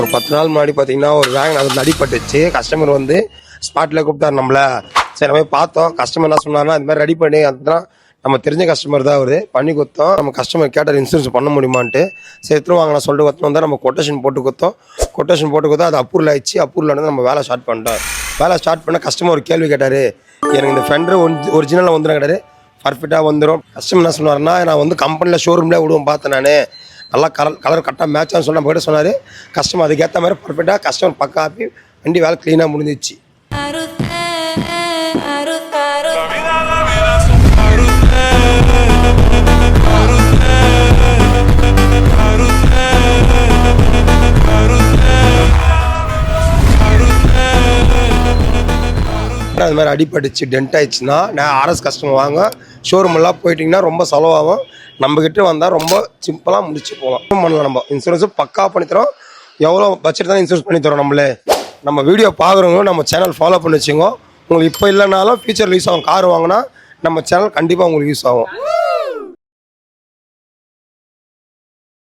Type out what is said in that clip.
ஒரு 10 நாள் முன்னாடி பார்த்தீங்கன்னா ஒரு வேன் அது அடிபட்டுச்சு. கஸ்டமர் வந்து ஸ்பாட்டில் கூப்பிட்டார் நம்மளை. சரி நம்ம பார்த்தோம். கஸ்டமர் என்ன சொன்னார்னா இந்த மாதிரி ரெடி பண்ணி அதுதான் நம்ம தெரிஞ்ச கஸ்டமர் தான் அவர் பண்ணி கொடுத்தோம். நம்ம கஸ்டமர் கேட்டார் இன்சூரன்ஸ் பண்ண முடியுமான்ட்டு. சரி எடுத்துகிட்டு வாங்க நான் சொல்லிட்டு கொடுத்தோம். வந்தால் நம்ம கொட்டேஷன் போட்டு கொடுத்தோம். அது அப்ரூவல் ஆயிடுச்சு. அப்ரூவல் வந்து நம்ம வேலை ஸ்டார்ட் பண்ணிட்டோம். வேலை ஸ்டார்ட் பண்ண கஸ்டமர் ஒரு கேள்வி கேட்டார், எனக்கு இந்த ஃபெண்டர் ஒரிஜினலாக வந்துடும் கேட்டார். பர்ஃபெக்டாக வந்துடும். கஸ்டமர் என்ன சொன்னார்னா நான் வந்து கம்பெனியில் ஷோரூம்லேயே விடுவோம் பார்த்தேன் நான் நல்லா கலர் கரெக்டாக மேட்சான்னு சொல்லி நம்ம கிட்ட சொன்னார். கஸ்டமர் அதுக்கேற்ற மாதிரி பர்ஃபெக்டாக கஸ்டமர் பக்கா ஆப்பி வண்டி வேலை க்ளீனாக முடிஞ்சிச்சு. அது மாதிரி அடிபட்டுச்சு டென்ட் ஆயிடுச்சுன்னா நான் ஆர்எஸ் கஸ்டமர் வாங்க ஷோரூமெல்லாம் போயிட்டிங்கன்னா ரொம்ப செலவாகும். நம்மக்கிட்ட வந்தால் ரொம்ப சிம்பிளாக முடிச்சு போகலாம் பண்ணலாம். நம்ம இன்சூரன்ஸும் பக்கா பண்ணித்தரோம். எவ்வளோ பட்ஜெட் தான் இன்சூரன்ஸ் பண்ணித்தரோம். நம்ம வீடியோ பார்க்குறவங்க நம்ம சேனல் ஃபாலோ பண்ணி வச்சுக்கோங்க. உங்களுக்கு இப்போ இல்லைனாலும் ஃபியூச்சரில் யூஸ் ஆகும். கார் வாங்கினா நம்ம சேனல் கண்டிப்பாக உங்களுக்கு யூஸ் ஆகும்.